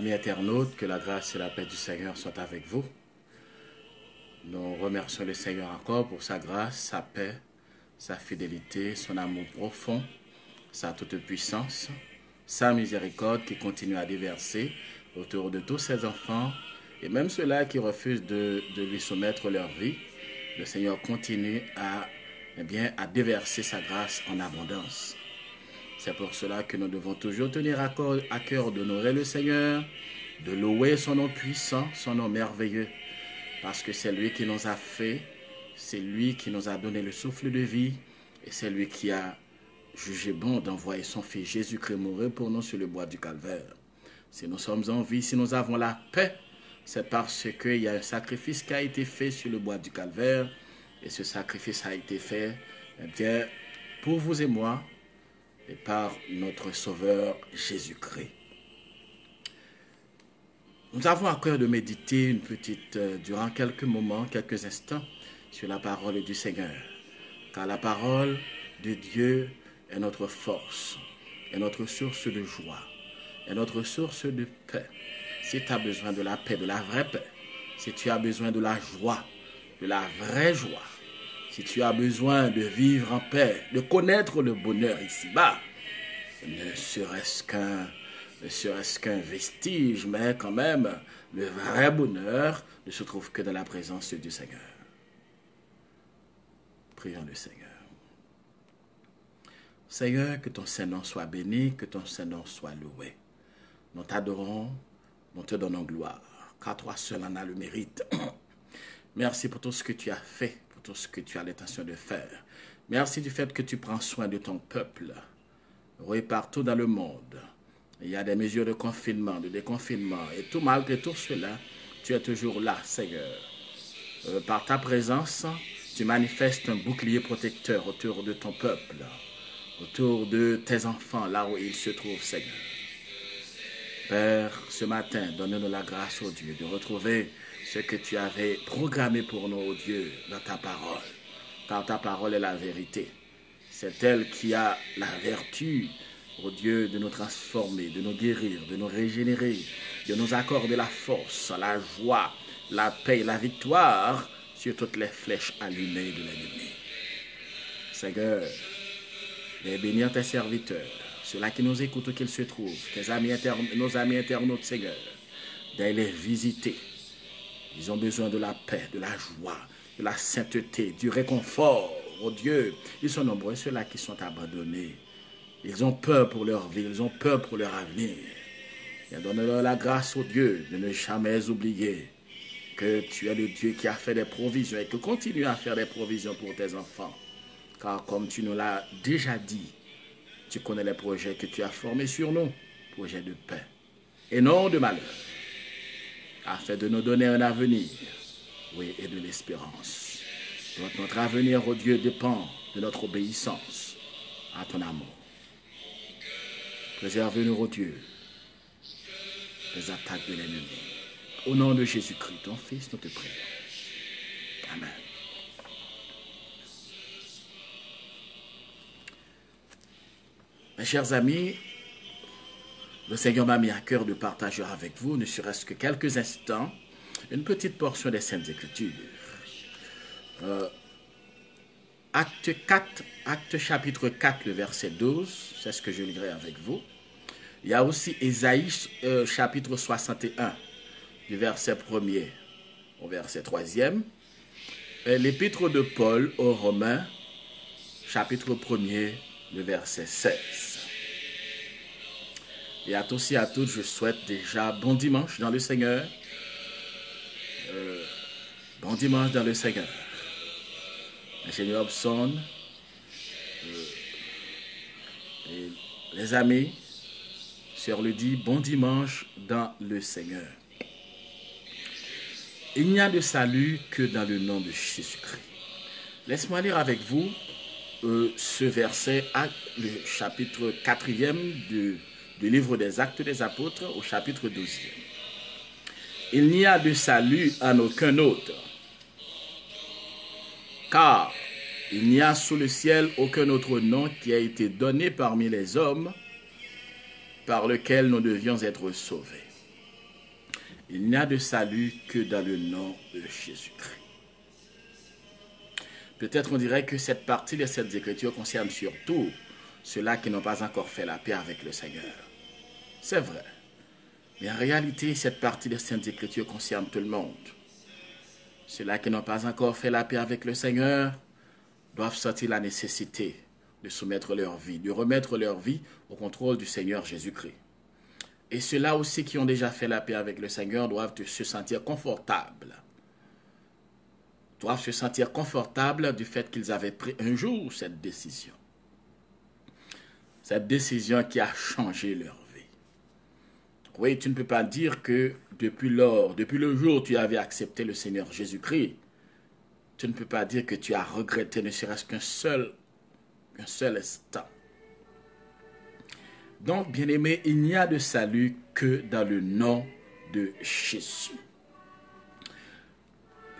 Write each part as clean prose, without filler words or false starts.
Amis internautes, que la grâce et la paix du Seigneur soient avec vous. Nous remercions le Seigneur encore pour sa grâce, sa paix, sa fidélité, son amour profond, sa toute-puissance, sa miséricorde qui continue à déverser autour de tous ses enfants et même ceux-là qui refusent de lui soumettre leur vie. Le Seigneur continue à déverser sa grâce en abondance. C'est pour cela que nous devons toujours tenir à cœur d'honorer le Seigneur, de louer son nom puissant, son nom merveilleux, parce que c'est lui qui nous a fait, c'est lui qui nous a donné le souffle de vie, et c'est lui qui a jugé bon d'envoyer son Fils Jésus-Christ mourir pour nous sur le bois du Calvaire. Si nous sommes en vie, si nous avons la paix, c'est parce qu'il y a un sacrifice qui a été fait sur le bois du Calvaire, et ce sacrifice a été fait pour vous et moi, et par notre Sauveur Jésus-Christ. Nous avons à cœur de méditer durant quelques moments, quelques instants, sur la parole du Seigneur. Car la parole de Dieu est notre force, est notre source de joie, est notre source de paix. Si tu as besoin de la paix, de la vraie paix, si tu as besoin de la joie, de la vraie joie, si tu as besoin de vivre en paix, de connaître le bonheur ici-bas, ne serait-ce qu'un vestige, mais quand même, le vrai bonheur ne se trouve que dans la présence du Seigneur. Prions le Seigneur. Seigneur, que ton Saint-Nom soit béni, que ton Saint-Nom soit loué. Nous t'adorons, nous te donnons gloire, car toi seul en as le mérite. Merci pour tout ce que tu as fait, pour tout ce que tu as l'intention de faire. Merci du fait que tu prends soin de ton peuple. Oui, partout dans le monde, il y a des mesures de confinement, de déconfinement, et tout malgré tout cela, tu es toujours là, Seigneur. Par ta présence, tu manifestes un bouclier protecteur autour de ton peuple, autour de tes enfants, là où ils se trouvent, Seigneur. Père, ce matin, donne-nous la grâce, oh Dieu, de retrouver ce que tu avais programmé pour nous, oh Dieu, dans ta parole, car ta parole est la vérité. C'est elle qui a la vertu, oh Dieu, de nous transformer, de nous guérir, de nous régénérer, de nous accorder la force, la joie, la paix, la victoire sur toutes les flèches allumées de l'ennemi. Seigneur, les bénir tes serviteurs, ceux-là qui nous écoutent où qu'ils se trouvent, nos amis internautes, Seigneur, d'aller les visiter. Ils ont besoin de la paix, de la joie, de la sainteté, du réconfort. Oh Dieu, ils sont nombreux, ceux-là qui sont abandonnés. Ils ont peur pour leur vie, ils ont peur pour leur avenir. Et donne-leur la grâce, oh Dieu, de ne jamais oublier que tu es le Dieu qui a fait des provisions et que continue à faire des provisions pour tes enfants. Car comme tu nous l'as déjà dit, tu connais les projets que tu as formés sur nous, projets de paix et non de malheur, afin de nous donner un avenir, oui, et de l'espérance. Donc notre avenir, oh Dieu, dépend de notre obéissance à ton amour. Préserve-nous, oh Dieu, des attaques de l'ennemi. Au nom de Jésus-Christ, ton Fils, nous te prions. Amen. Mes chers amis, le Seigneur m'a mis à cœur de partager avec vous, ne serait-ce que quelques instants, une petite portion des Saintes Écritures. Acte chapitre 4, le verset 12, c'est ce que je lirai avec vous. Il y a aussi Ésaïe chapitre 61, du verset 1er au verset 3e. L'épître de Paul aux Romains, chapitre 1er, le verset 16. Et à tous et à toutes, je souhaite déjà bon dimanche dans le Seigneur. Bon dimanche dans le Seigneur. Ingénieur Hobson, et les amis, Sœur le dit, bon dimanche dans le Seigneur. Il n'y a de salut que dans le nom de Jésus-Christ. Laisse-moi lire avec vous ce verset, le chapitre 4e du livre des Actes des Apôtres au chapitre 12e. Il n'y a de salut en aucun autre, car il n'y a sous le ciel aucun autre nom qui a été donné parmi les hommes par lequel nous devions être sauvés. Il n'y a de salut que dans le nom de Jésus-Christ. Peut-être on dirait que cette partie de cette écriture concerne surtout ceux-là qui n'ont pas encore fait la paix avec le Seigneur. C'est vrai. Mais en réalité, cette partie de cette écriture concerne tout le monde. Ceux-là qui n'ont pas encore fait la paix avec le Seigneur doivent sentir la nécessité de soumettre leur vie, de remettre leur vie au contrôle du Seigneur Jésus-Christ. Et ceux-là aussi qui ont déjà fait la paix avec le Seigneur doivent se sentir confortables. Doivent se sentir confortables du fait qu'ils avaient pris un jour cette décision. Cette décision qui a changé leur vie. Oui, tu ne peux pas dire que depuis le jour où tu avais accepté le Seigneur Jésus-Christ, tu ne peux pas dire que tu as regretté ne serait-ce qu'un seul instant. Donc, bien-aimés, il n'y a de salut que dans le nom de Jésus.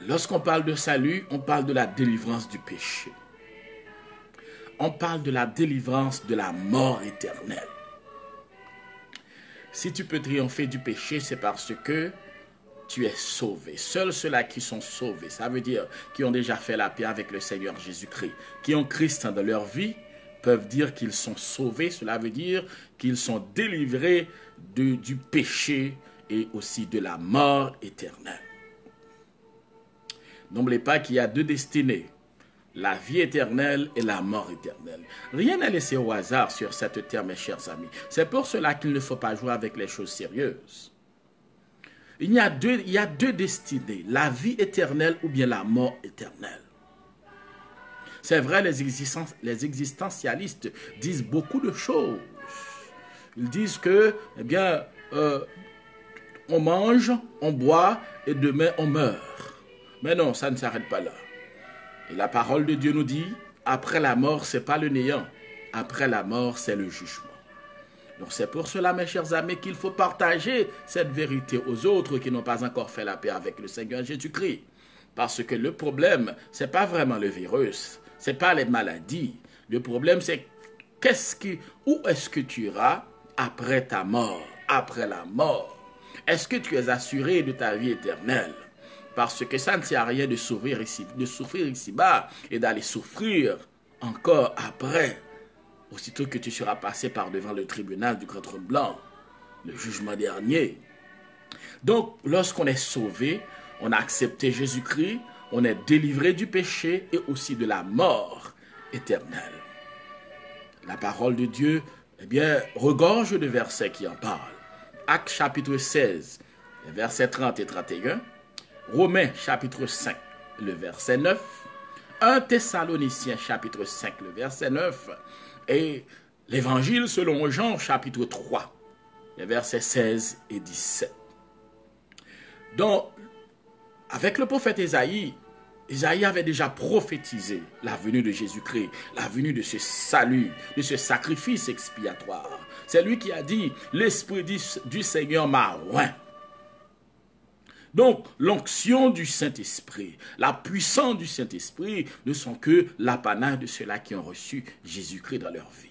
Lorsqu'on parle de salut, on parle de la délivrance du péché. On parle de la délivrance de la mort éternelle. Si tu peux triompher du péché, c'est parce que tu es sauvé. Seuls ceux-là qui sont sauvés, ça veut dire qui ont déjà fait la paix avec le Seigneur Jésus-Christ, qui ont Christ dans leur vie, peuvent dire qu'ils sont sauvés. Cela veut dire qu'ils sont délivrés du péché et aussi de la mort éternelle. N'oubliez pas qu'il y a deux destinées, la vie éternelle et la mort éternelle. Rien n'est laissé au hasard sur cette terre, mes chers amis. C'est pour cela qu'il ne faut pas jouer avec les choses sérieuses. Il y a deux destinées, la vie éternelle ou bien la mort éternelle. C'est vrai, les existentialistes disent beaucoup de choses. Ils disent que, eh bien, on mange, on boit et demain on meurt. Mais non, ça ne s'arrête pas là. Et la parole de Dieu nous dit, après la mort, ce n'est pas le néant. Après la mort, c'est le jugement. Donc c'est pour cela, mes chers amis, qu'il faut partager cette vérité aux autres qui n'ont pas encore fait la paix avec le Seigneur Jésus-Christ. Parce que le problème, ce n'est pas vraiment le virus, ce n'est pas les maladies. Le problème, c'est où est-ce que tu iras après ta mort, après la mort? Est-ce que tu es assuré de ta vie éternelle? Parce que ça ne sert à rien de souffrir ici-bas et d'aller souffrir encore après, aussitôt que tu seras passé par devant le tribunal du grand trône blanc, le jugement dernier. Donc, lorsqu'on est sauvé, on a accepté Jésus-Christ, on est délivré du péché et aussi de la mort éternelle. La parole de Dieu, eh bien, regorge de versets qui en parlent. Actes chapitre 16, versets 30 et 31. Romains chapitre 5, le verset 9. 1 Thessaloniciens chapitre 5, le verset 9. Et l'évangile selon Jean chapitre 3, les versets 16 et 17. Donc, avec le prophète Isaïe avait déjà prophétisé la venue de Jésus-Christ, la venue de ce salut, de ce sacrifice expiatoire. C'est lui qui a dit, l'Esprit du Seigneur m'a oint. Donc, l'onction du Saint-Esprit, la puissance du Saint-Esprit ne sont que l'apanage de ceux-là qui ont reçu Jésus-Christ dans leur vie.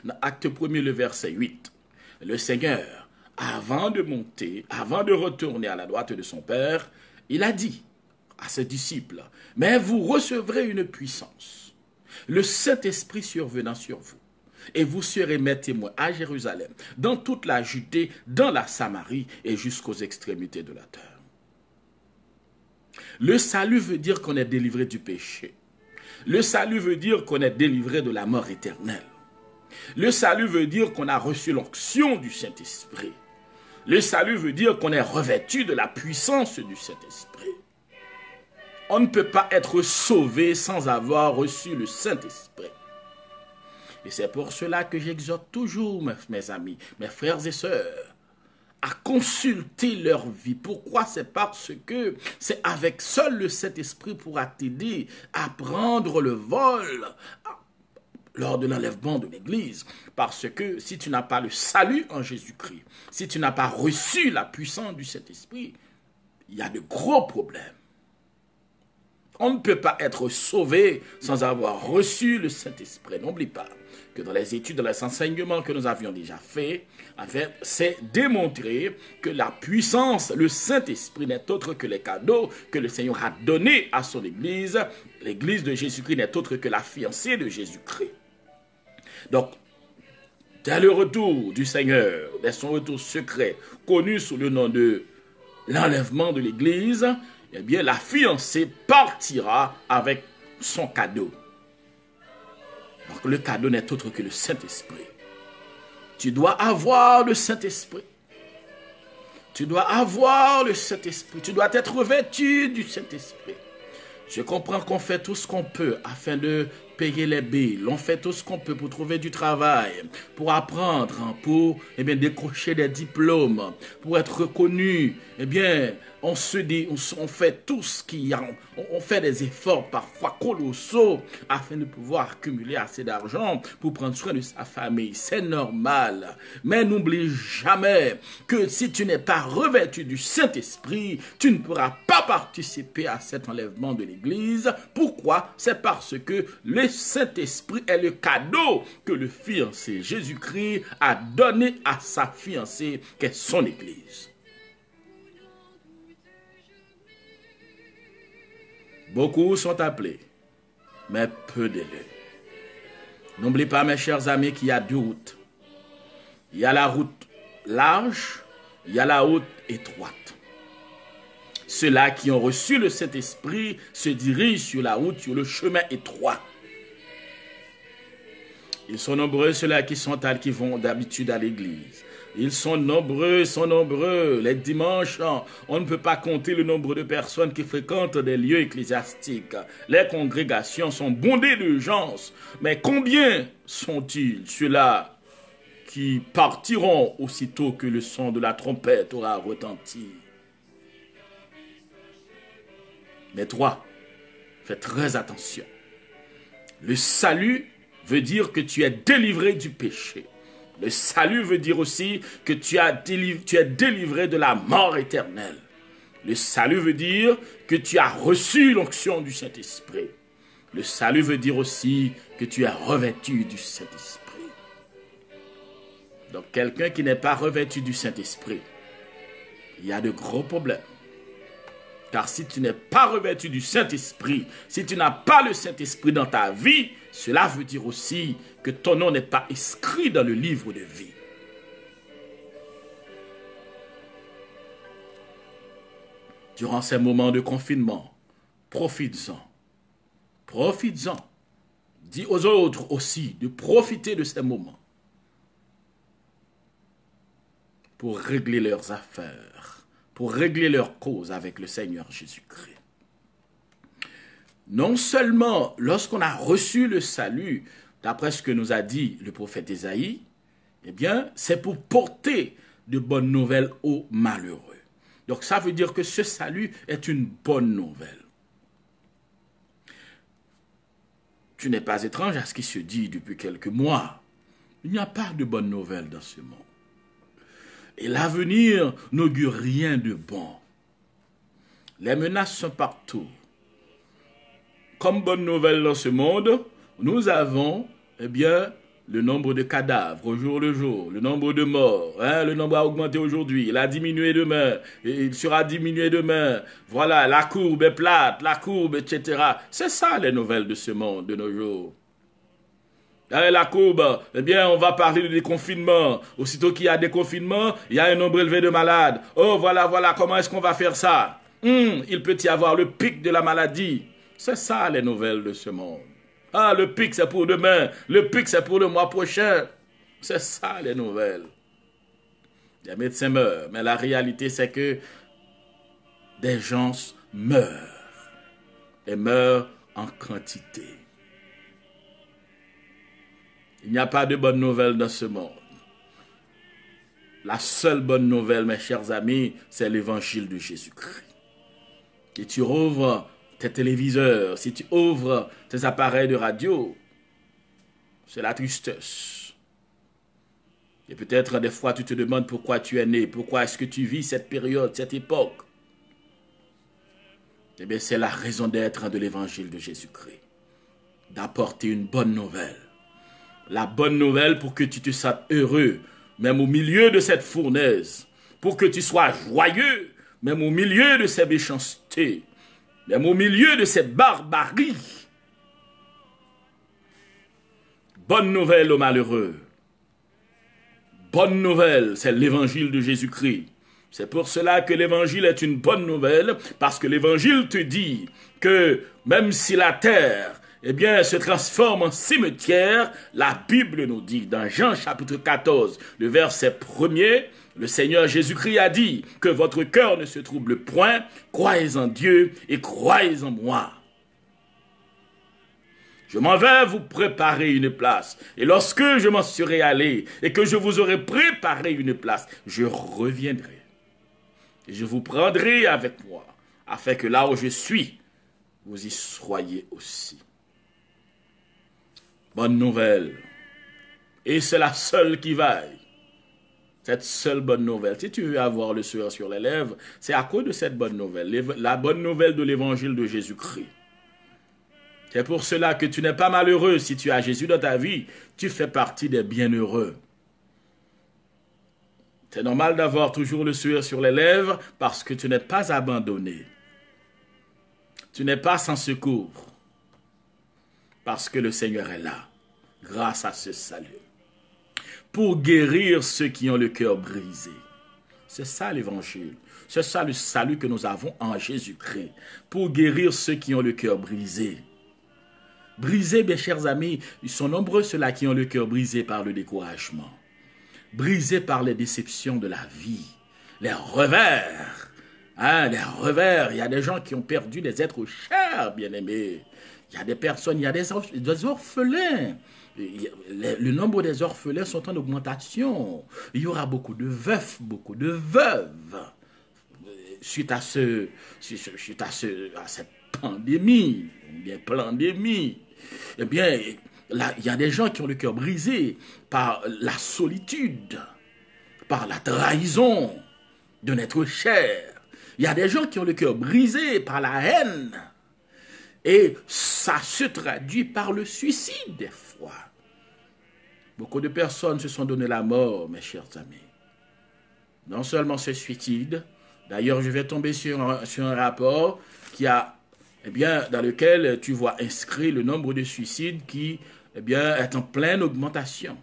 Dans Acte 1er, le verset 8, le Seigneur, avant de retourner à la droite de son Père, il a dit à ses disciples, « Mais vous recevrez une puissance, le Saint-Esprit survenant sur vous. Et vous serez mes témoins à Jérusalem, dans toute la Judée, dans la Samarie et jusqu'aux extrémités de la terre. » Le salut veut dire qu'on est délivré du péché. Le salut veut dire qu'on est délivré de la mort éternelle. Le salut veut dire qu'on a reçu l'onction du Saint-Esprit. Le salut veut dire qu'on est revêtu de la puissance du Saint-Esprit. On ne peut pas être sauvé sans avoir reçu le Saint-Esprit. Et c'est pour cela que j'exhorte toujours, mes amis, mes frères et sœurs, à consulter leur vie. Pourquoi? C'est parce que c'est avec seul le Saint-Esprit pourra t'aider à prendre le vol lors de l'enlèvement de l'Église. Parce que si tu n'as pas le salut en Jésus-Christ, si tu n'as pas reçu la puissance du Saint-Esprit, il y a de gros problèmes. on ne peut pas être sauvé sans avoir reçu le Saint-Esprit. N'oublie pas que dans les études, dans les enseignements que nous avions déjà faits, c'est démontré que la puissance, le Saint-Esprit n'est autre que les cadeaux que le Seigneur a donnés à son Église. L'Église de Jésus-Christ n'est autre que la fiancée de Jésus-Christ. Donc, dès le retour du Seigneur, dès son retour secret, connu sous le nom de l'enlèvement de l'Église, eh bien, la fiancée partira avec son cadeau. Donc, le cadeau n'est autre que le Saint-Esprit. Tu dois avoir le Saint-Esprit. Tu dois avoir le Saint-Esprit. Tu dois être revêtu du Saint-Esprit. Je comprends qu'on fait tout ce qu'on peut afin de payer les billes. On fait tout ce qu'on peut pour trouver du travail, pour apprendre, pour décrocher des diplômes, pour être reconnu. Eh bien, on se dit, on fait tout ce qu'il y a. On fait des efforts parfois colossaux afin de pouvoir accumuler assez d'argent pour prendre soin de sa famille. C'est normal. Mais n'oublie jamais que si tu n'es pas revêtu du Saint-Esprit, tu ne pourras pas participer à cet enlèvement de l'Église. Pourquoi? C'est parce que le Saint-Esprit est le cadeau que le fiancé Jésus-Christ a donné à sa fiancée, qu'est son Église. Beaucoup sont appelés, mais peu d'élus. N'oubliez pas, mes chers amis, qu'il y a deux routes. Il y a la route large, il y a la route étroite. Ceux-là qui ont reçu le Saint-Esprit se dirigent sur la route, sur le chemin étroit. Ils sont nombreux, ceux-là qui vont d'habitude à l'église. Ils sont nombreux. Les dimanches, on ne peut pas compter le nombre de personnes qui fréquentent des lieux ecclésiastiques. Les congrégations sont bondées de gens. Mais combien sont-ils, ceux-là, qui partiront aussitôt que le son de la trompette aura retenti? Mais toi, fais très attention. Le salut veut dire que tu es délivré du péché. Le salut veut dire aussi que tu es délivré de la mort éternelle. Le salut veut dire que tu as reçu l'onction du Saint-Esprit. Le salut veut dire aussi que tu es revêtu du Saint-Esprit. Donc quelqu'un qui n'est pas revêtu du Saint-Esprit, il y a de gros problèmes. Car si tu n'es pas revêtu du Saint-Esprit, si tu n'as pas le Saint-Esprit dans ta vie, cela veut dire aussi que ton nom n'est pas inscrit dans le livre de vie. Durant ces moments de confinement, profites-en. Profites-en. Dis aux autres aussi de profiter de ces moments pour régler leurs affaires, pour régler leurs causes avec le Seigneur Jésus-Christ. Non seulement lorsqu'on a reçu le salut, d'après ce que nous a dit le prophète Ésaïe, eh bien, c'est pour porter de bonnes nouvelles aux malheureux. Donc ça veut dire que ce salut est une bonne nouvelle. Tu n'es pas étrange à ce qui se dit depuis quelques mois. Il n'y a pas de bonnes nouvelles dans ce monde. Et l'avenir n'augure rien de bon. Les menaces sont partout. Comme bonne nouvelle dans ce monde, nous avons, eh bien, le nombre de cadavres au jour le jour, le nombre de morts. Le nombre a augmenté aujourd'hui, il a diminué demain, il sera diminué demain. Voilà, la courbe est plate, la courbe, etc. C'est ça les nouvelles de ce monde, de nos jours. La courbe, eh bien, on va parler de déconfinement. Aussitôt qu'il y a déconfinement, il y a un nombre élevé de malades. Oh, voilà, comment est-ce qu'on va faire ça? Il peut y avoir le pic de la maladie. C'est ça les nouvelles de ce monde. Ah, le pic c'est pour demain, le pic c'est pour le mois prochain. C'est ça les nouvelles. Les médecins meurent, mais la réalité c'est que des gens meurent. Et meurent en quantité. Il n'y a pas de bonne nouvelle dans ce monde. La seule bonne nouvelle, mes chers amis, c'est l'évangile de Jésus-Christ. Et tu rouvres tes téléviseurs, si tu ouvres tes appareils de radio, c'est la tristesse. Et peut-être des fois tu te demandes pourquoi tu es né, pourquoi est-ce que tu vis cette période, cette époque. Eh bien, c'est la raison d'être de l'évangile de Jésus-Christ. D'apporter une bonne nouvelle. La bonne nouvelle pour que tu te sentes heureux, même au milieu de cette fournaise. Pour que tu sois joyeux, même au milieu de ces méchancetés. Même au milieu de cette barbarie. Bonne nouvelle aux malheureux. Bonne nouvelle, c'est l'évangile de Jésus-Christ. C'est pour cela que l'évangile est une bonne nouvelle, parce que l'évangile te dit que même si la terre, eh bien, se transforme en cimetière, la Bible nous dit, dans Jean chapitre 14, le verset 1er, le Seigneur Jésus-Christ a dit que votre cœur ne se trouble point, croyez en Dieu et croyez en moi. Je m'en vais vous préparer une place. Et lorsque je m'en serai allé et que je vous aurai préparé une place, je reviendrai. Et je vous prendrai avec moi, afin que là où je suis, vous y soyez aussi. Bonne nouvelle. Et c'est la seule qui vaille. Cette seule bonne nouvelle. Si tu veux avoir le sourire sur les lèvres, c'est à cause de cette bonne nouvelle. La bonne nouvelle de l'évangile de Jésus-Christ. C'est pour cela que tu n'es pas malheureux si tu as Jésus dans ta vie. Tu fais partie des bienheureux. C'est normal d'avoir toujours le sourire sur les lèvres parce que tu n'es pas abandonné. Tu n'es pas sans secours. Parce que le Seigneur est là, grâce à ce salut. Pour guérir ceux qui ont le cœur brisé. C'est ça l'évangile. C'est ça le salut que nous avons en Jésus-Christ. Pour guérir ceux qui ont le cœur brisé. Brisés, mes chers amis, ils sont nombreux ceux-là qui ont le cœur brisé par le découragement. Brisés par les déceptions de la vie. Les revers. Les revers. Il y a des gens qui ont perdu des êtres chers, bien-aimés. Il y a des personnes, il y a des orphelins. Le nombre des orphelins sont en augmentation. Il y aura beaucoup de veufs, beaucoup de veuves. Suite à cette pandémie, bien pandémie, eh bien, là, il y a des gens qui ont le cœur brisé par la solitude, par la trahison d'un être cher. Il y a des gens qui ont le cœur brisé par la haine. Et ça se traduit par le suicide des fois. Beaucoup de personnes se sont donné la mort, mes chers amis. Non seulement ce suicide, d'ailleurs je vais tomber sur un rapport qui a, dans lequel tu vois inscrit le nombre de suicides qui est en pleine augmentation.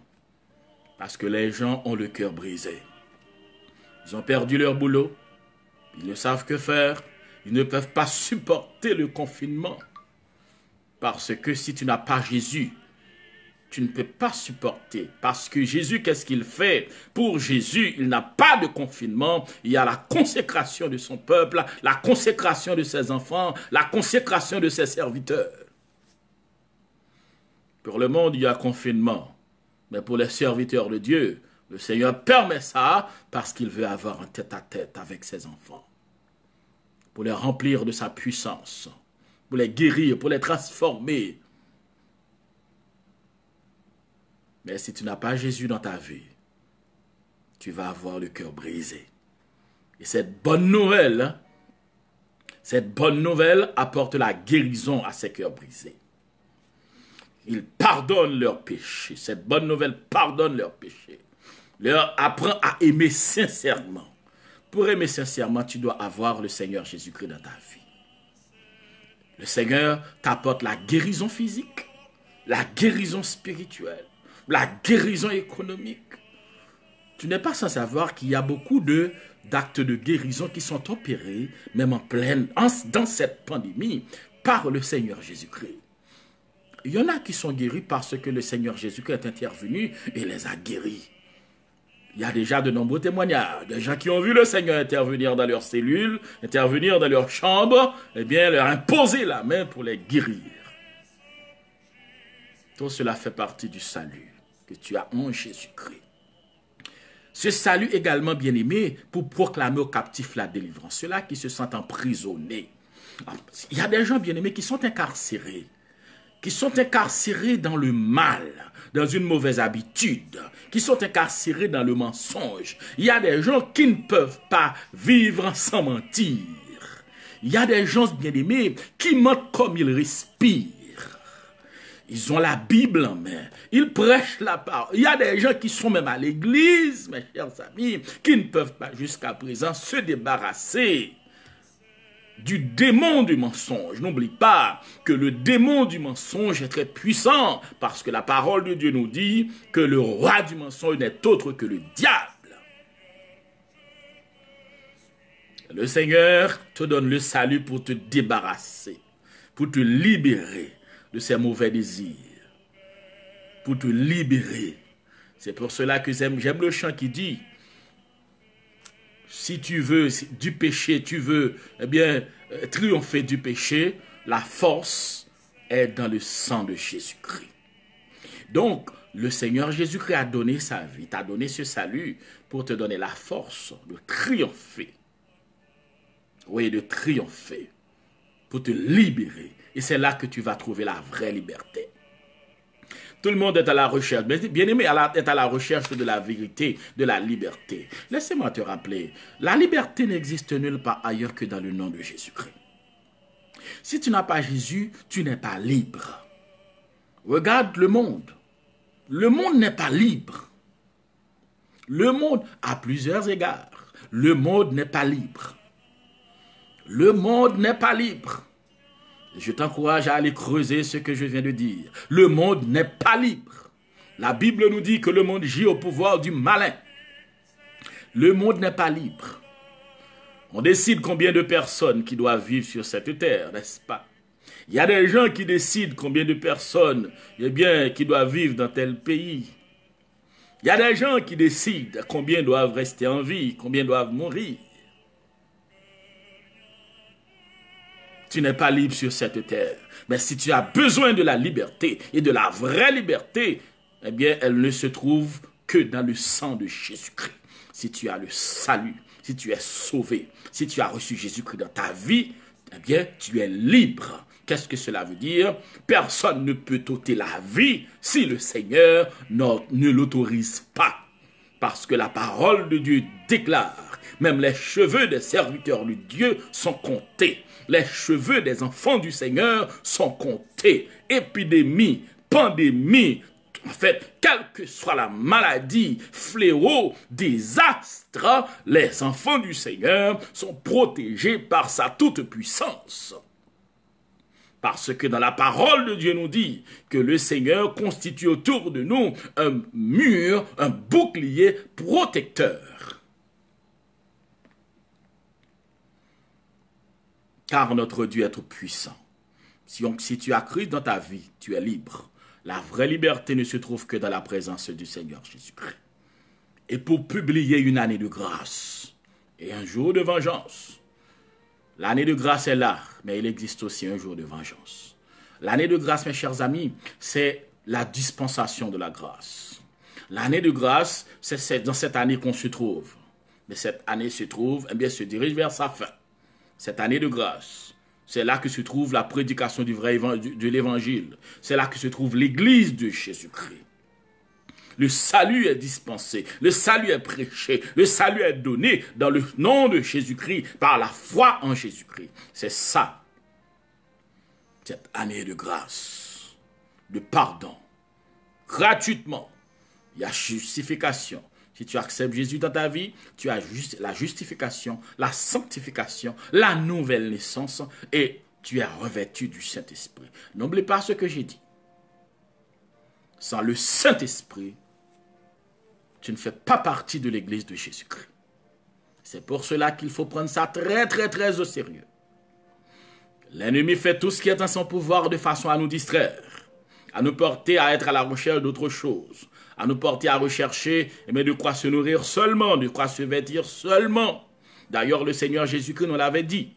Parce que les gens ont le cœur brisé. Ils ont perdu leur boulot. Ils ne savent que faire. Ils ne peuvent pas supporter le confinement. Parce que si tu n'as pas Jésus, tu ne peux pas supporter. Parce que Jésus, qu'est-ce qu'il fait? Pour Jésus, il n'a pas de confinement. Il y a la consécration de son peuple, la consécration de ses enfants, la consécration de ses serviteurs. Pour le monde, il y a confinement. Mais pour les serviteurs de Dieu, le Seigneur permet ça parce qu'il veut avoir un tête-à-tête avec ses enfants. Pour les remplir de sa puissance. Pour les guérir, pour les transformer. Mais si tu n'as pas Jésus dans ta vie, tu vas avoir le cœur brisé. Et cette bonne nouvelle apporte la guérison à ces cœurs brisés. Il pardonne leurs péchés. Cette bonne nouvelle pardonne leurs péchés. Leur apprend à aimer sincèrement. Pour aimer sincèrement, tu dois avoir le Seigneur Jésus-Christ dans ta vie. Le Seigneur t'apporte la guérison physique, la guérison spirituelle, la guérison économique. Tu n'es pas sans savoir qu'il y a beaucoup d'actes de guérison qui sont opérés, même dans cette pandémie, par le Seigneur Jésus-Christ. Il y en a qui sont guéris parce que le Seigneur Jésus-Christ est intervenu et les a guéris. Il y a déjà de nombreux témoignages, des gens qui ont vu le Seigneur intervenir dans leurs cellules, intervenir dans leurs chambres, leur imposer la main pour les guérir. Tout cela fait partie du salut que tu as en Jésus-Christ. Ce salut également, bien-aimé, pour proclamer aux captifs la délivrance, ceux-là qui se sentent emprisonnés. Il y a des gens, bien-aimés, qui sont incarcérés dans le mal, dans une mauvaise habitude, qui sont incarcérés dans le mensonge. Il y a des gens qui ne peuvent pas vivre sans mentir. il y a des gens bien-aimés qui mentent comme ils respirent. Ils ont la Bible en main. Ils prêchent la parole. Il y a des gens qui sont même à l'église, mes chers amis, qui ne peuvent pas jusqu'à présent se débarrasser du démon du mensonge. N'oublie pas que le démon du mensonge est très puissant parce que la parole de Dieu nous dit que le roi du mensonge n'est autre que le diable. Le Seigneur te donne le salut pour te débarrasser, pour te libérer de ces mauvais désirs, pour te libérer. C'est pour cela que j'aime le chant qui dit, si tu veux du péché, tu veux eh bien triompher du péché, la force est dans le sang de Jésus-Christ. Donc, le Seigneur Jésus-Christ a donné sa vie, t'a donné ce salut pour te donner la force de triompher. Oui, de triompher, pour te libérer. Et c'est là que tu vas trouver la vraie liberté. Tout le monde est à la recherche, bien-aimé, est à la recherche de la vérité, de la liberté. Laissez-moi te rappeler, la liberté n'existe nulle part ailleurs que dans le nom de Jésus-Christ. Si tu n'as pas Jésus, tu n'es pas libre. Regarde le monde. Le monde n'est pas libre. Le monde, à plusieurs égards, le monde n'est pas libre. Le monde n'est pas libre. Je t'encourage à aller creuser ce que je viens de dire. Le monde n'est pas libre. La Bible nous dit que le monde gît au pouvoir du malin. Le monde n'est pas libre. On décide combien de personnes qui doivent vivre sur cette terre, n'est-ce pas? Il y a des gens qui décident combien de personnes eh bien, qui doivent vivre dans tel pays. Il y a des gens qui décident combien doivent rester en vie, combien doivent mourir. Tu n'es pas libre sur cette terre. Mais si tu as besoin de la liberté et de la vraie liberté, eh bien, elle ne se trouve que dans le sang de Jésus-Christ. Si tu as le salut, si tu es sauvé, si tu as reçu Jésus-Christ dans ta vie, eh bien, tu es libre. Qu'est-ce que cela veut dire? Personne ne peut t'ôter la vie si le Seigneur ne l'autorise pas. Parce que la parole de Dieu déclare, même les cheveux des serviteurs de Dieu sont comptés. Les cheveux des enfants du Seigneur sont comptés. Épidémie, pandémie, en fait, quelle que soit la maladie, fléau, désastre, les enfants du Seigneur sont protégés par sa toute-puissance. Parce que dans la parole de Dieu nous dit que le Seigneur constitue autour de nous un mur, un bouclier protecteur. Car notre Dieu est tout puissant. Si tu as cru dans ta vie, tu es libre. La vraie liberté ne se trouve que dans la présence du Seigneur Jésus-Christ. Et pour publier une année de grâce et un jour de vengeance. L'année de grâce est là, mais il existe aussi un jour de vengeance. L'année de grâce, mes chers amis, c'est la dispensation de la grâce. L'année de grâce, c'est dans cette année qu'on se trouve. Mais cette année se trouve, eh bien, se dirige vers sa fin. Cette année de grâce, c'est là que se trouve la prédication de l'évangile. C'est là que se trouve l'église de Jésus-Christ. Le salut est dispensé, le salut est prêché, le salut est donné dans le nom de Jésus-Christ, par la foi en Jésus-Christ. C'est ça, cette année de grâce, de pardon, gratuitement. Il y a justification. Si tu acceptes Jésus dans ta vie, tu as la justification, la sanctification, la nouvelle naissance et tu es revêtu du Saint-Esprit. N'oublie pas ce que j'ai dit. Sans le Saint-Esprit, tu ne fais pas partie de l'église de Jésus-Christ. C'est pour cela qu'il faut prendre ça très, très, très au sérieux. L'ennemi fait tout ce qui est en son pouvoir de façon à nous distraire, à nous porter à être à la recherche d'autre chose, à nous porter à rechercher mais de quoi se nourrir seulement, de quoi se vêtir seulement. D'ailleurs, le Seigneur Jésus-Christ nous l'avait dit.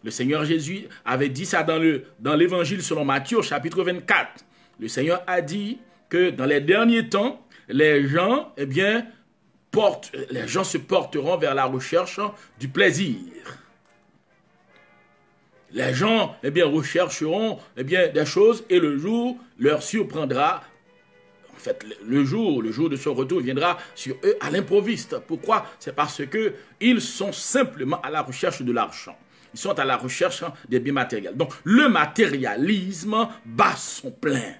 Le Seigneur Jésus avait dit ça dans l'évangile selon Matthieu, chapitre 24. Le Seigneur a dit que dans les derniers temps, les gens, eh bien, les gens se porteront vers la recherche du plaisir. Les gens, eh bien, rechercheront, eh bien, des choses et le jour leur surprendra. En fait, le jour de son retour viendra sur eux à l'improviste. Pourquoi? C'est parce que ils sont simplement à la recherche de l'argent. Ils sont à la recherche des biens matériels. Donc, le matérialisme bat son plein.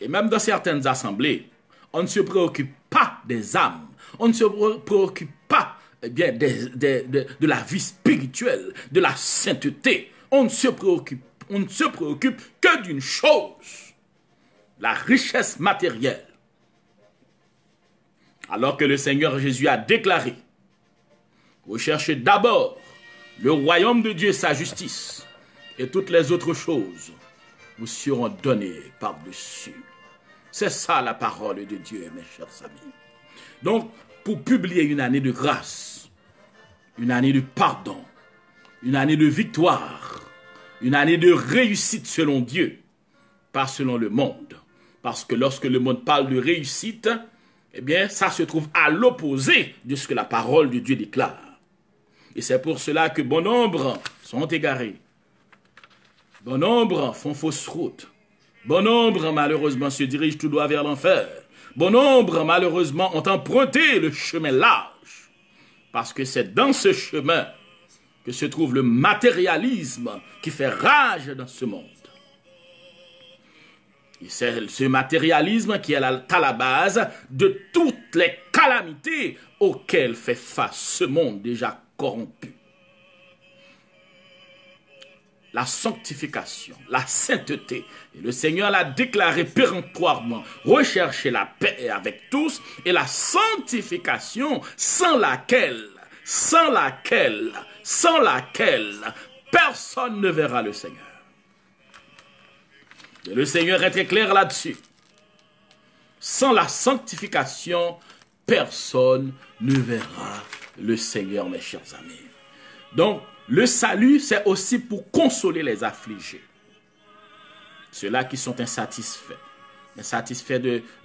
Et même dans certaines assemblées, on ne se préoccupe pas des âmes. On ne se préoccupe pas de la vie spirituelle, de la sainteté. On ne se préoccupe que d'une chose, la richesse matérielle. Alors que le Seigneur Jésus a déclaré, recherchez d'abord le royaume de Dieu et sa justice, et toutes les autres choses vous seront données par-dessus. C'est ça la parole de Dieu, mes chers amis. Donc, pour publier une année de grâce, une année de pardon, une année de victoire, une année de réussite selon Dieu, pas selon le monde. Parce que lorsque le monde parle de réussite, eh bien, ça se trouve à l'opposé de ce que la parole de Dieu déclare. Et c'est pour cela que bon nombre sont égarés. Bon nombre font fausse route. Bon nombre, malheureusement, se dirigent tout droit vers l'enfer. Bon nombre, malheureusement, ont emprunté le chemin large. Parce que c'est dans ce chemin que se trouve le matérialisme qui fait rage dans ce monde. Et c'est ce matérialisme qui est à la base de toutes les calamités auxquelles fait face ce monde déjà corrompu. La sanctification, la sainteté. Et le Seigneur l'a déclaré péremptoirement. Recherchez la paix avec tous et la sanctification sans laquelle personne ne verra le Seigneur. Et le Seigneur est très clair là-dessus. Sans la sanctification, personne ne verra le Seigneur, mes chers amis. Donc, le salut, c'est aussi pour consoler les affligés. Ceux-là qui sont insatisfaits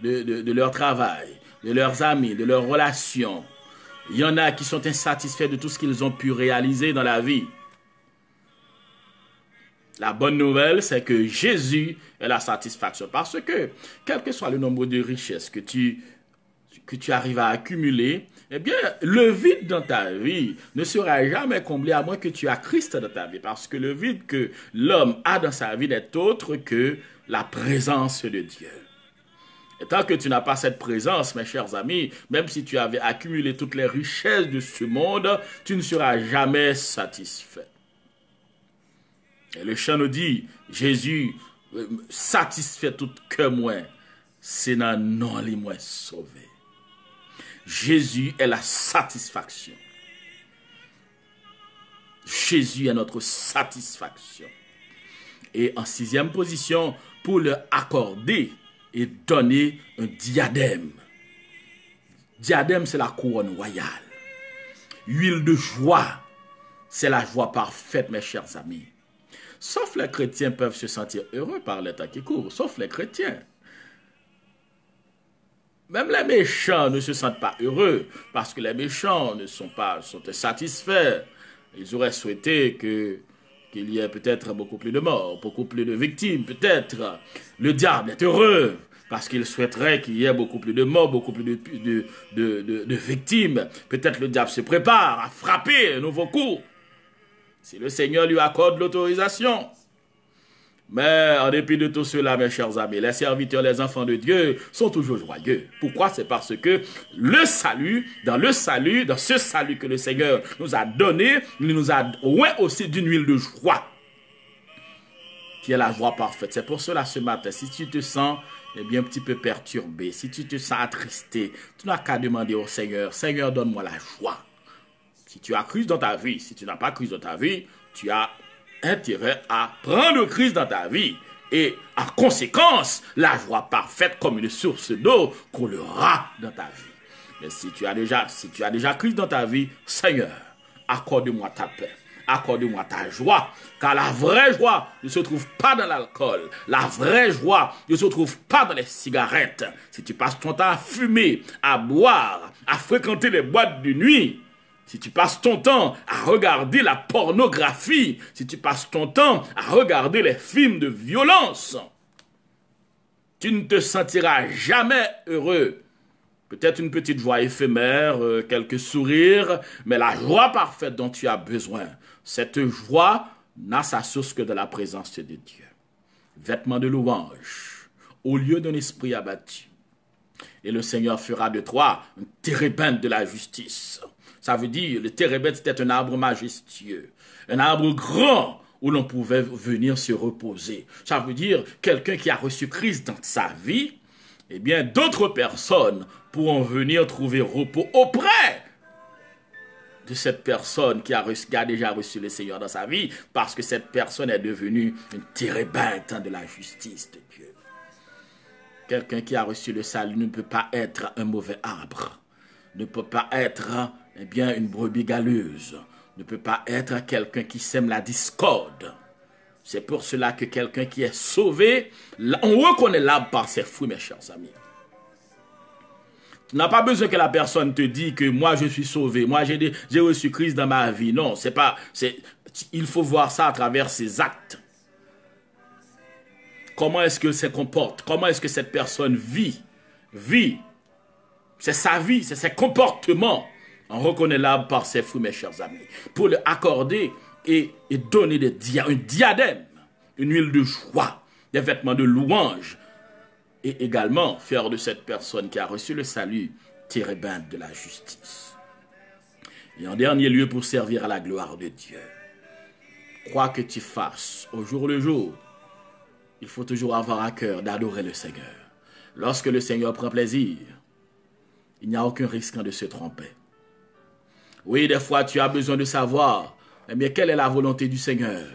de leur travail, de leurs amis, de leurs relations. Il y en a qui sont insatisfaits de tout ce qu'ils ont pu réaliser dans la vie. La bonne nouvelle, c'est que Jésus est la satisfaction. Parce que, quel que soit le nombre de richesses que tu arrives à accumuler, eh bien, le vide dans ta vie ne sera jamais comblé à moins que tu aies Christ dans ta vie. Parce que le vide que l'homme a dans sa vie n'est autre que la présence de Dieu. Et tant que tu n'as pas cette présence, mes chers amis, même si tu avais accumulé toutes les richesses de ce monde, tu ne seras jamais satisfait. Et le chant nous dit, Jésus satisfait tout que moi, c'est dans non les moins sauvé. Jésus est la satisfaction. Jésus est notre satisfaction. Et en 6e position, pour leur accorder et donner un diadème. Diadème, c'est la couronne royale. Huile de joie, c'est la joie parfaite, mes chers amis. Sauf les chrétiens peuvent se sentir heureux par les temps qui courent, sauf les chrétiens. Même les méchants ne se sentent pas heureux, parce que les méchants sont insatisfaits. Ils auraient souhaité qu'il y ait peut-être beaucoup plus de morts, beaucoup plus de victimes, peut-être. Le diable est heureux, parce qu'il souhaiterait qu'il y ait beaucoup plus de morts, beaucoup plus de victimes. Peut-être le diable se prépare à frapper un nouveau coup, si le Seigneur lui accorde l'autorisation. Mais en dépit de tout cela, mes chers amis, les serviteurs, les enfants de Dieu sont toujours joyeux. Pourquoi? C'est parce que dans ce salut que le Seigneur nous a donné, il nous a oint aussi d'une huile de joie, qui est la joie parfaite. C'est pour cela ce matin, si tu te sens un petit peu perturbé, si tu te sens attristé, tu n'as qu'à demander au Seigneur, Seigneur, donne-moi la joie. Si tu as Christ dans ta vie, si tu n'as pas Christ dans ta vie, tu as intérêt à prendre Christ dans ta vie. Et en conséquence, la joie parfaite comme une source d'eau coulera dans ta vie. Mais si tu as déjà Christ dans ta vie, Seigneur, accorde-moi ta paix, accorde-moi ta joie, car la vraie joie ne se trouve pas dans l'alcool, la vraie joie ne se trouve pas dans les cigarettes. Si tu passes ton temps à fumer, à boire, à fréquenter les boîtes de nuit, si tu passes ton temps à regarder la pornographie, si tu passes ton temps à regarder les films de violence, tu ne te sentiras jamais heureux Peut-être une petite joie éphémère, quelques sourires, mais la joie parfaite dont tu as besoin, cette joie n'a sa source que de la présence de Dieu. Vêtements de louange, au lieu d'un esprit abattu. Et le Seigneur fera de toi un térébinthe de la justice. Ça veut dire, le térébinthe c'était un arbre majestueux, un arbre grand où l'on pouvait venir se reposer. Ça veut dire, quelqu'un qui a reçu Christ dans sa vie, eh bien, d'autres personnes pourront venir trouver repos auprès de cette personne qui a déjà reçu le Seigneur dans sa vie, parce que cette personne est devenue une térébinthe de la justice de Dieu. Quelqu'un qui a reçu le salut ne peut pas être un mauvais arbre, ne peut pas être eh bien, une brebis galeuse, ne peut pas être quelqu'un qui sème la discorde. C'est pour cela que quelqu'un qui est sauvé, on reconnaît l'arbre par ses fruits, mes chers amis. Tu n'as pas besoin que la personne te dise que moi je suis sauvé, moi j'ai reçu Christ dans ma vie. Non, c'est pas, il faut voir ça à travers ses actes. Comment est-ce qu'elle se comporte? Comment est-ce que cette personne vit? C'est sa vie, c'est ses comportements. On reconnaît l'arbre par ses fruits, mes chers amis. Pour le accorder et donner un diadème, une huile de joie, des vêtements de louange. Et également faire de cette personne qui a reçu le salut térébinthe de la justice. Et en dernier lieu, pour servir à la gloire de Dieu. Quoi que tu fasses au jour le jour, il faut toujours avoir à cœur d'adorer le Seigneur. Lorsque le Seigneur prend plaisir, il n'y a aucun risque de se tromper. Oui, des fois, tu as besoin de savoir, eh bien, quelle est la volonté du Seigneur?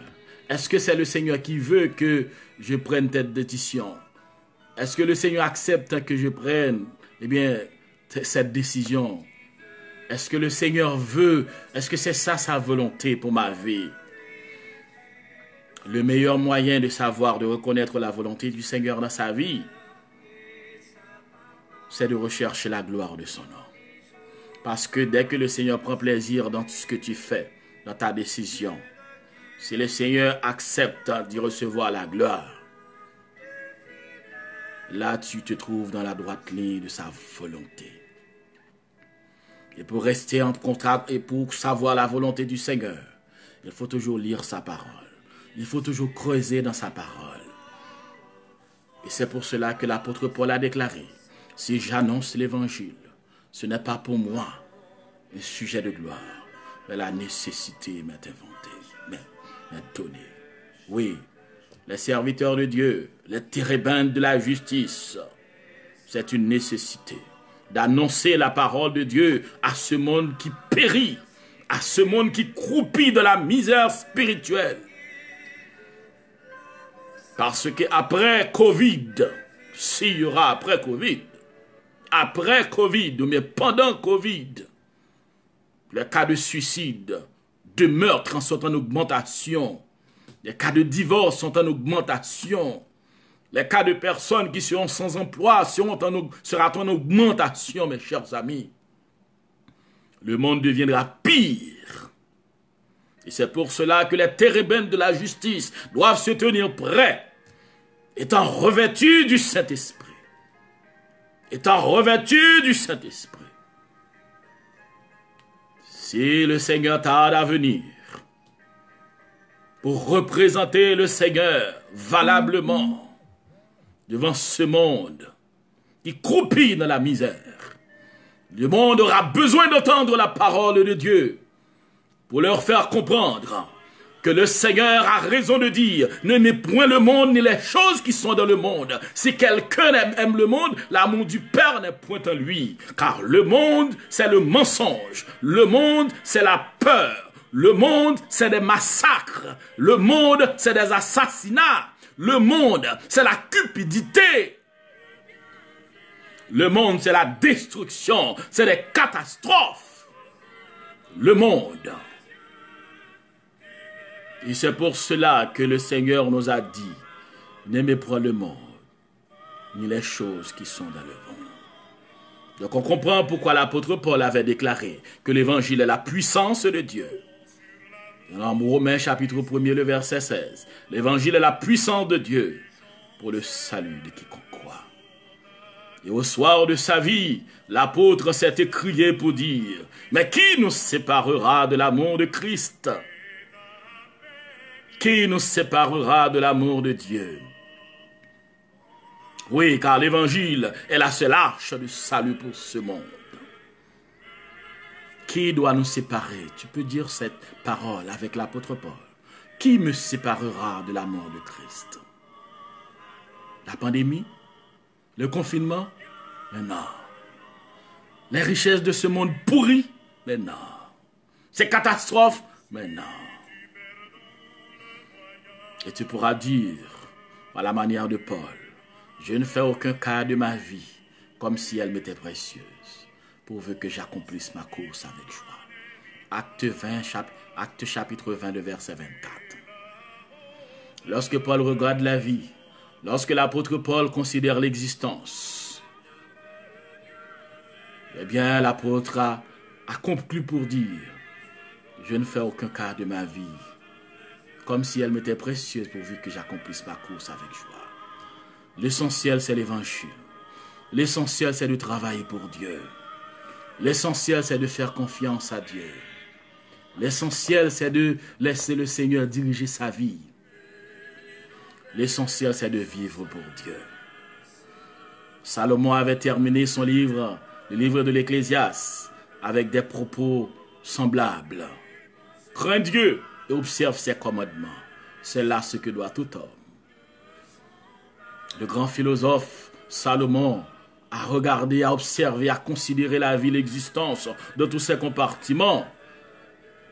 Est-ce que c'est le Seigneur qui veut que je prenne cette décision? Est-ce que le Seigneur accepte que je prenne, eh bien, cette décision? Est-ce que le Seigneur veut, est-ce que c'est ça sa volonté pour ma vie? Le meilleur moyen de savoir, de reconnaître la volonté du Seigneur dans sa vie, c'est de rechercher la gloire de son nom. Parce que dès que le Seigneur prend plaisir dans tout ce que tu fais, dans ta décision, si le Seigneur accepte d'y recevoir la gloire, là tu te trouves dans la droite ligne de sa volonté. Et pour rester en contact et pour savoir la volonté du Seigneur, il faut toujours lire sa parole. Il faut toujours creuser dans sa parole. Et c'est pour cela que l'apôtre Paul a déclaré, si j'annonce l'évangile, ce n'est pas pour moi un sujet de gloire, mais la nécessité m'est inventée, m'est donnée. Oui, les serviteurs de Dieu, les térébinthes de la justice, c'est une nécessité d'annoncer la parole de Dieu à ce monde qui périt, à ce monde qui croupit de la misère spirituelle. Parce qu'après Covid, s'il y aura après Covid, ou bien pendant Covid, les cas de suicide, de meurtre sont en augmentation. Les cas de divorce sont en augmentation. Les cas de personnes qui seront sans emploi seront en augmentation, mes chers amis. Le monde deviendra pire. Et c'est pour cela que les térébinthes de la justice doivent se tenir prêts, étant revêtus du Saint-Esprit. Étant revêtus du Saint-Esprit. Si le Seigneur tarde à venir, pour représenter le Seigneur valablement devant ce monde qui croupit dans la misère, le monde aura besoin d'entendre la parole de Dieu pour leur faire comprendre que le Seigneur a raison de dire, n'aimez point le monde ni les choses qui sont dans le monde. Si quelqu'un aime le monde, l'amour du Père n'est point en lui. Car le monde, c'est le mensonge. Le monde, c'est la peur. Le monde, c'est des massacres. Le monde, c'est des assassinats. Le monde, c'est la cupidité. Le monde, c'est la destruction. C'est des catastrophes. Le monde. Et c'est pour cela que le Seigneur nous a dit, n'aimez point le monde, ni les choses qui sont dans le monde. Donc on comprend pourquoi l'apôtre Paul avait déclaré que l'évangile est la puissance de Dieu. Dans Romains chapitre 1er, le verset 16, l'évangile est la puissance de Dieu pour le salut de quiconque croit. Et au soir de sa vie, l'apôtre s'est écrié pour dire, mais qui nous séparera de l'amour de Christ? Qui nous séparera de l'amour de Dieu? Oui, car l'évangile est la seule arche du salut pour ce monde. Qui doit nous séparer? Tu peux dire cette parole avec l'apôtre Paul. Qui me séparera de l'amour de Christ? La pandémie? Le confinement? Mais non. Les richesses de ce monde pourri? Mais non. Ces catastrophes? Mais non. Et tu pourras dire, à la manière de Paul, je ne fais aucun cas de ma vie comme si elle m'était précieuse, pourvu que j'accomplisse ma course avec joie. Acte chapitre 20, de verset 24. Lorsque Paul regarde la vie, lorsque l'apôtre Paul considère l'existence, eh bien l'apôtre a conclu pour dire, je ne fais aucun cas de ma vie comme si elle m'était précieuse pourvu que j'accomplisse ma course avec joie. L'essentiel, c'est l'évangile. L'essentiel, c'est de travailler pour Dieu. L'essentiel, c'est de faire confiance à Dieu. L'essentiel, c'est de laisser le Seigneur diriger sa vie. L'essentiel, c'est de vivre pour Dieu. Salomon avait terminé son livre, le livre de l'Ecclésiaste, avec des propos semblables. Crains Dieu et observe ses commandements. C'est là ce que doit tout homme. Le grand philosophe Salomon a regardé, a observé, a considéré la vie, l'existence de tous ses compartiments.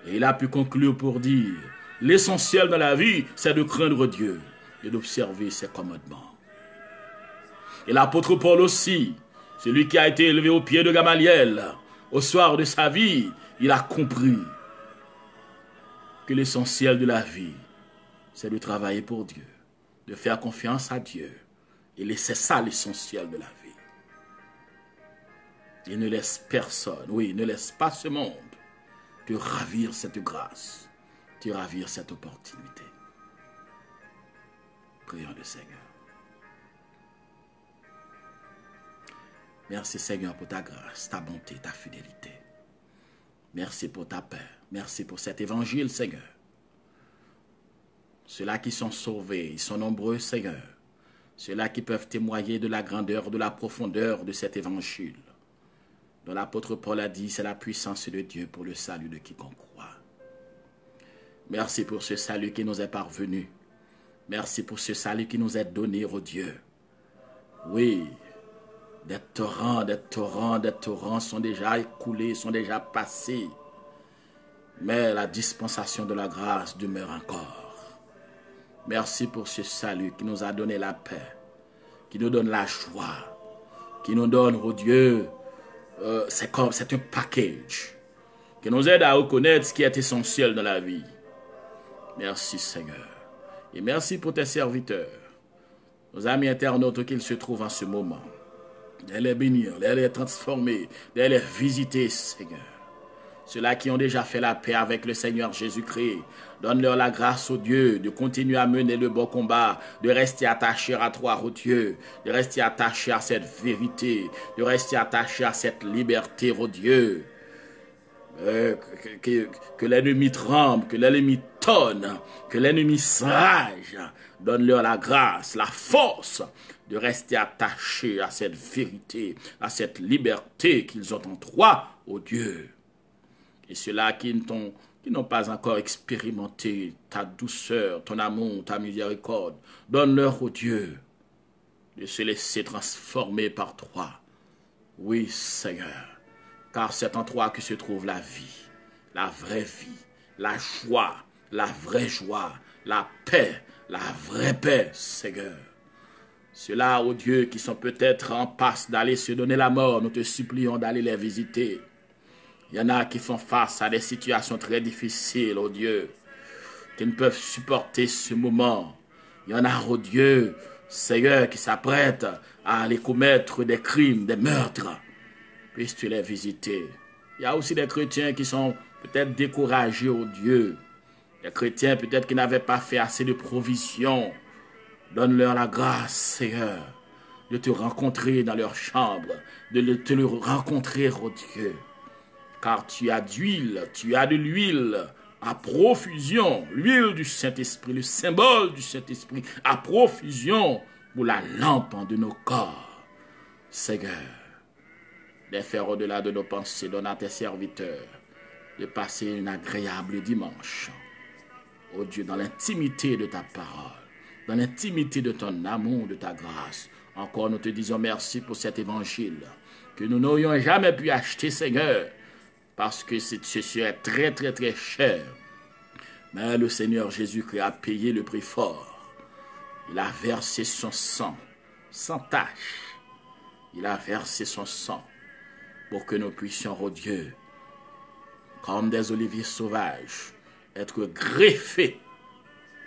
Et il a pu conclure pour dire, l'essentiel dans la vie, c'est de craindre Dieu et d'observer ses commandements. Et l'apôtre Paul aussi, celui qui a été élevé au pied de Gamaliel, au soir de sa vie, il a compris que l'essentiel de la vie, c'est de travailler pour Dieu, de faire confiance à Dieu. Et c'est ça l'essentiel de la vie. Il ne laisse personne, oui, ne laisse pas ce monde te ravir cette grâce, te ravir cette opportunité. Prions le Seigneur. Merci Seigneur pour ta grâce, ta bonté, ta fidélité. Merci pour ta paix. Merci pour cet évangile, Seigneur. Ceux-là qui sont sauvés, ils sont nombreux, Seigneur. Ceux-là qui peuvent témoigner de la grandeur, de la profondeur de cet évangile. Dont l'apôtre Paul a dit, c'est la puissance de Dieu pour le salut de quiconque croit. Merci pour ce salut qui nous est parvenu. Merci pour ce salut qui nous est donné, ô Dieu. Oui, des torrents sont déjà écoulés, sont déjà passés. Mais la dispensation de la grâce demeure encore. Merci pour ce salut qui nous a donné la paix, qui nous donne la joie, qui nous donne, oh Dieu, c'est un package, qui nous aide à reconnaître ce qui est essentiel dans la vie. Merci Seigneur. Et merci pour tes serviteurs, nos amis internautes qu'ils se trouvent en ce moment. De les bénir, de les transformer, de les visiter, Seigneur. Ceux-là qui ont déjà fait la paix avec le Seigneur Jésus-Christ, donne-leur la grâce, au Dieu, de continuer à mener le bon combat, de rester attachés à toi, au Dieu, de rester attachés à cette vérité, de rester attachés à cette liberté, au Dieu. Que l'ennemi tremble, que l'ennemi tonne, que l'ennemi s'enrage. Donne-leur la grâce, la force de rester attachés à cette vérité, à cette liberté qu'ils ont en toi, ô Dieu. Et ceux-là qui n'ont pas encore expérimenté ta douceur, ton amour, ta miséricorde, donne-leur, ô Dieu, de se laisser transformer par toi. Oui, Seigneur, car c'est en toi que se trouve la vie, la vraie vie, la joie, la vraie joie, la paix, la vraie paix, Seigneur. Ceux-là, ô Dieu, qui sont peut-être en passe d'aller se donner la mort, nous te supplions d'aller les visiter. Il y en a qui font face à des situations très difficiles, ô Dieu, qui ne peuvent supporter ce moment. Il y en a, ô Dieu, Seigneur, qui s'apprêtent à aller commettre des crimes, des meurtres. Puisses-tu les visiter. Il y a aussi des chrétiens qui sont peut-être découragés, ô Dieu. Des chrétiens peut-être qui n'avaient pas fait assez de provisions. Donne-leur la grâce, Seigneur, de te rencontrer dans leur chambre, de te le rencontrer, oh Dieu. Car tu as de l'huile à profusion, l'huile du Saint-Esprit, le symbole du Saint-Esprit à profusion pour la lampe de nos corps. Seigneur, de faire au-delà de nos pensées, donne à tes serviteurs de passer une agréable dimanche. Oh Dieu, dans l'intimité de ta parole, dans l'intimité de ton amour, de ta grâce. Encore, nous te disons merci pour cet évangile que nous n'aurions jamais pu acheter, Seigneur, parce que ce serait très, très, très cher. Mais le Seigneur Jésus-Christ a payé le prix fort. Il a versé son sang, sans tache. Il a versé son sang pour que nous puissions, oh Dieu, comme des oliviers sauvages, être greffés.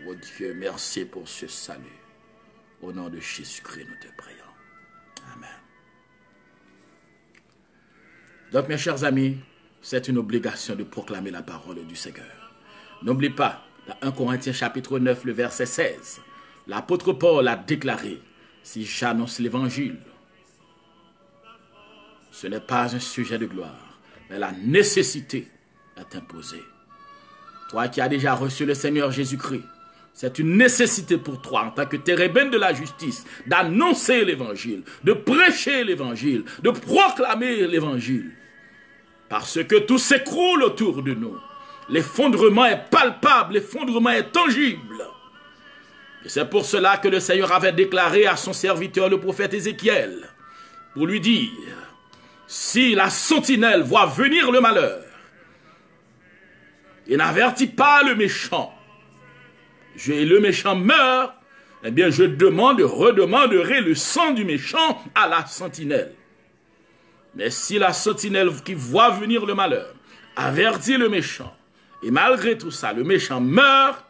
Oh Dieu, merci pour ce salut. Au nom de Jésus-Christ, nous te prions. Amen. Donc, mes chers amis, c'est une obligation de proclamer la parole du Seigneur. N'oublie pas, dans 1 Corinthiens chapitre 9, le verset 16, l'apôtre Paul a déclaré, si j'annonce l'évangile, ce n'est pas un sujet de gloire, mais la nécessité est imposée. Toi qui as déjà reçu le Seigneur Jésus-Christ, c'est une nécessité pour toi, en tant que térébène de la justice, d'annoncer l'évangile, de prêcher l'évangile, de proclamer l'évangile. Parce que tout s'écroule autour de nous. L'effondrement est palpable, l'effondrement est tangible. Et c'est pour cela que le Seigneur avait déclaré à son serviteur, le prophète Ézéchiel, pour lui dire, si la sentinelle voit venir le malheur, et n'avertit pas le méchant, et le méchant meurt, eh bien je redemanderai le sang du méchant à la sentinelle. Mais si la sentinelle qui voit venir le malheur avertit le méchant, et malgré tout ça, le méchant meurt,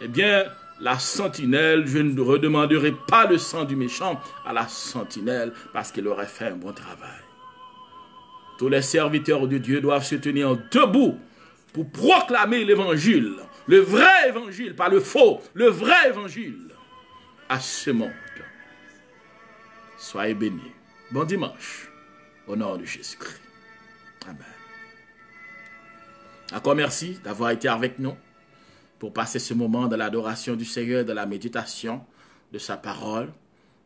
eh bien la sentinelle, je ne redemanderai pas le sang du méchant à la sentinelle, parce qu'il aurait fait un bon travail. Tous les serviteurs de Dieu doivent se tenir debout pour proclamer l'évangile, le vrai évangile, pas le faux, le vrai évangile à ce monde. Soyez bénis. Bon dimanche, au nom de Jésus-Christ. Amen. Encore merci d'avoir été avec nous pour passer ce moment de l'adoration du Seigneur, de la méditation de sa parole.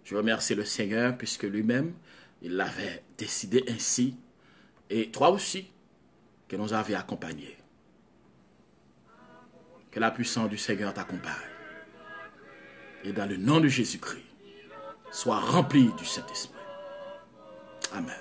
Je remercie le Seigneur puisque lui-même, il l'avait décidé ainsi. Et toi aussi, que nous avions accompagné. Que la puissance du Seigneur t'accompagne. Et dans le nom de Jésus-Christ, sois rempli du Saint-Esprit. Amen.